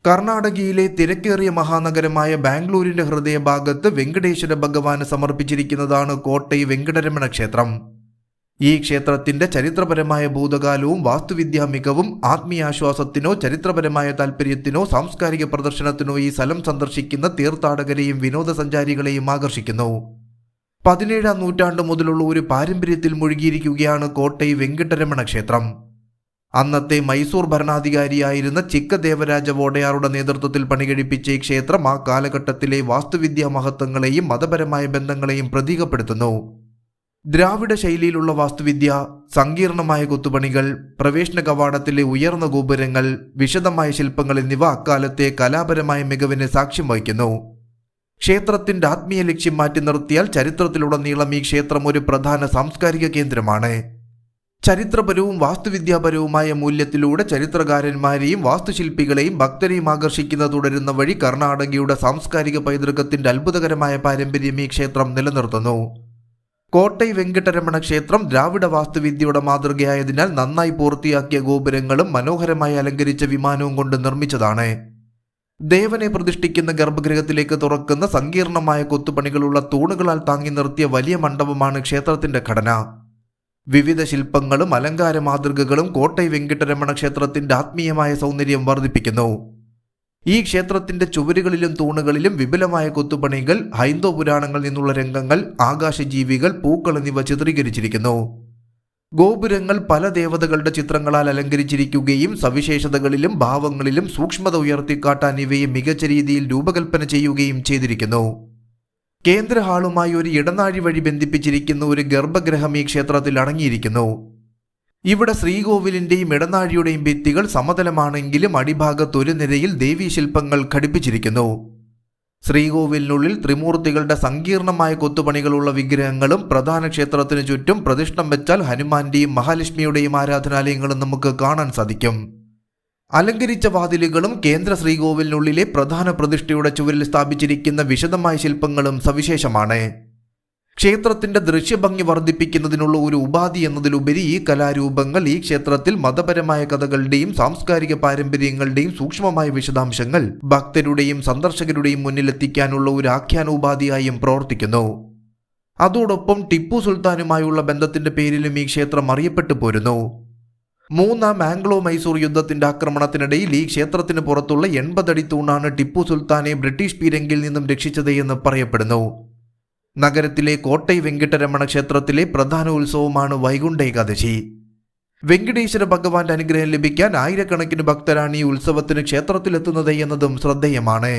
കർണാടകയിലെ തിരക്കേറിയ മഹാനഗരമായ ബാംഗ്ലൂരിന്റെ ഹൃദയഭാഗത്ത് വെങ്കടേശ്വര ഭഗവാന് സമർപ്പിച്ചിരിക്കുന്നതാണ് കോട്ടൈ വെങ്കടരമണ ക്ഷേത്രം. ഈ ക്ഷേത്രത്തിന്റെ ചരിത്രപരമായ ഭൂതകാലവും വാസ്തുവിദ്യാ മികവും ആത്മീയാശ്വാസത്തിനോ ചരിത്രപരമായ താൽപര്യത്തിനോ സാംസ്കാരിക പ്രദർശനത്തിനോ ഈ സ്ഥലം സന്ദർശിക്കുന്ന തീർത്ഥാടകരെയും വിനോദസഞ്ചാരികളെയും ആകർഷിക്കുന്നു. 17ാം നൂറ്റാണ്ട് മുതലുള്ള ഒരു പാരമ്പര്യത്തിൽ മുഴുകിയിരിക്കുകയാണ് കോട്ടൈ വെങ്കടരമണ ക്ഷേത്രം. അന്നത്തെ മൈസൂർ ഭരണാധികാരിയായിരുന്ന ചിക്കദേവരാജ വോഡയാറുടെ നേതൃത്വത്തിൽ പണികഴിപ്പിച്ച ഈ ക്ഷേത്രം ആ കാലഘട്ടത്തിലെ വാസ്തുവിദ്യാ മഹത്വങ്ങളെയും മതപരമായ ബന്ധങ്ങളെയും പ്രതീകപ്പെടുത്തുന്നു. ദ്രാവിഡ ശൈലിയിലുള്ള വാസ്തുവിദ്യ, സങ്കീർണമായ കൊത്തുപണികൾ, പ്രവേശന കവാടത്തിലെ ഉയർന്ന ഗോപുരങ്ങൾ, വിശദമായ ശില്പങ്ങൾ എന്നിവ അക്കാലത്തെ കലാപരമായ മികവിന് സാക്ഷ്യം വഹിക്കുന്നു. ക്ഷേത്രത്തിന്റെ ആത്മീയ ലക്ഷ്യം മാറ്റി നിർത്തിയാൽ ചരിത്രത്തിലുടനീളം ഈ ക്ഷേത്രം ഒരു പ്രധാന സാംസ്കാരിക കേന്ദ്രമാണ്. ചരിത്രപരവും വാസ്തുവിദ്യാപരവുമായ മൂല്യത്തിലൂടെ ചരിത്രകാരന്മാരെയും വാസ്തുശില്പികളെയും ഭക്തരെയും ആകർഷിക്കുന്ന തുടരുന്ന വഴി കർണാടകയുടെ സാംസ്കാരിക പൈതൃകത്തിന്റെ അത്ഭുതകരമായ പാരമ്പര്യം ഈ ക്ഷേത്രം നിലനിർത്തുന്നു. കോട്ടൈ വെങ്കടരമണ ക്ഷേത്രം ദ്രാവിഡ വാസ്തുവിദ്യയുടെ മാതൃകയായതിനാൽ നന്നായി പൂർത്തിയാക്കിയ ഗോപുരങ്ങളും മനോഹരമായി അലങ്കരിച്ച വിമാനവും കൊണ്ട് നിർമ്മിച്ചതാണ്. ദേവനെ പ്രതിഷ്ഠിക്കുന്ന ഗർഭഗൃഹത്തിലേക്ക് തുറക്കുന്ന സങ്കീർണമായ കൊത്തുപണികളുള്ള തൂണുകളാൽ താങ്ങി നിർത്തിയ വലിയ മണ്ഡപമാണ് ക്ഷേത്രത്തിന്റെ ഘടന. വിവിധ ശില്പങ്ങളും അലങ്കാര മാതൃകകളും കോട്ടൈ വെങ്കടരമണ ക്ഷേത്രത്തിന്റെ ആത്മീയമായ സൗന്ദര്യം വർദ്ധിപ്പിക്കുന്നു. ഈ ക്ഷേത്രത്തിന്റെ ചുവരുകളിലും തൂണുകളിലും വിപുലമായ കൊത്തുപണികൾ, ഹൈന്ദവ പുരാണങ്ങളിൽ നിന്നുള്ള രംഗങ്ങൾ, ആകാശജീവികൾ, പൂക്കൾ എന്നിവ ചിത്രീകരിച്ചിരിക്കുന്നു. ഗോപുരങ്ങൾ പല ദേവതകളുടെ ചിത്രങ്ങളാൽ അലങ്കരിച്ചിരിക്കുകയും സവിശേഷതകളിലും ഭാവങ്ങളിലും സൂക്ഷ്മത ഉയർത്തിക്കാട്ടാൻ ഇവയെ മികച്ച രീതിയിൽ രൂപകൽപ്പന ചെയ്യുകയും ചെയ്തിരിക്കുന്നു. കേന്ദ്ര ഹാളുമായി ഒരു ഇടനാഴി വഴി ബന്ധിപ്പിച്ചിരിക്കുന്ന ഒരു ഗർഭഗൃഹം ഈ ക്ഷേത്രത്തിൽ അടങ്ങിയിരിക്കുന്നു. ഇവിടെ ശ്രീകോവിലിന്റെയും ഇടനാഴിയുടെയും ഭിത്തികൾ സമതലമാണെങ്കിലും അടിഭാഗത്ത് ഒരു നിരയിൽ ദേവീശില്പങ്ങൾ ഘടിപ്പിച്ചിരിക്കുന്നു. ശ്രീകോവിലിനുള്ളിൽ ത്രിമൂർത്തികളുടെ സങ്കീർണമായ കൊത്തുപണികളുള്ള വിഗ്രഹങ്ങളും പ്രധാന ക്ഷേത്രത്തിനു ചുറ്റും പ്രതിഷ്ഠം വെച്ചാൽ ഹനുമാന്റെയും മഹാലക്ഷ്മിയുടെയും ആരാധനാലയങ്ങളും നമുക്ക് കാണാൻ സാധിക്കും. അലങ്കരിച്ച വാതിലുകളും കേന്ദ്ര ശ്രീകോവിലിനുള്ളിലെ പ്രധാന പ്രതിഷ്ഠയുടെ ചുവരിൽ സ്ഥാപിച്ചിരിക്കുന്ന വിശദമായ ശില്പങ്ങളും സവിശേഷമാണ്. ക്ഷേത്രത്തിന്റെ ദൃശ്യഭംഗി വർദ്ധിപ്പിക്കുന്നതിനുള്ള ഒരു ഉപാധി എന്നതിലുപരി ഈ കലാരൂപങ്ങൾ ഈ ക്ഷേത്രത്തിൽ മതപരമായ കഥകളുടെയും സാംസ്കാരിക പാരമ്പര്യങ്ങളുടെയും സൂക്ഷ്മമായ വിശദാംശങ്ങൾ ഭക്തരുടെയും സന്ദർശകരുടെയും മുന്നിലെത്തിക്കാനുള്ള ഒരു ആഖ്യാനോപാധിയായും പ്രവർത്തിക്കുന്നു. അതോടൊപ്പം ടിപ്പു സുൽത്താനുമായുള്ള ബന്ധത്തിന്റെ പേരിലും ഈ ക്ഷേത്രം അറിയപ്പെട്ടു പോരുന്നു. 3ാം ആംഗ്ലോ മൈസൂർ യുദ്ധത്തിന്റെ ആക്രമണത്തിനിടയിൽ ഈ ക്ഷേത്രത്തിന് പുറത്തുള്ള 80 അടി തൂണാണ് ടിപ്പു സുൽത്താനെ ബ്രിട്ടീഷ് പീരങ്കിയിൽ നിന്നും രക്ഷിച്ചത് എന്ന് പറയപ്പെടുന്നു. നഗരത്തിലെ കോട്ടൈ വെങ്കടരമണ ക്ഷേത്രത്തിലെ പ്രധാന ഉത്സവമാണ് വൈകുണ്ഠ ഏകാദശി. വെങ്കടേശ്വര ഭഗവാന്റെ അനുഗ്രഹം ലഭിക്കാൻ ആയിരക്കണക്കിന് ഭക്തരാണ് ഈ ഉത്സവത്തിന് ക്ഷേത്രത്തിലെത്തുന്നത് എന്നതും ശ്രദ്ധേയമാണ്.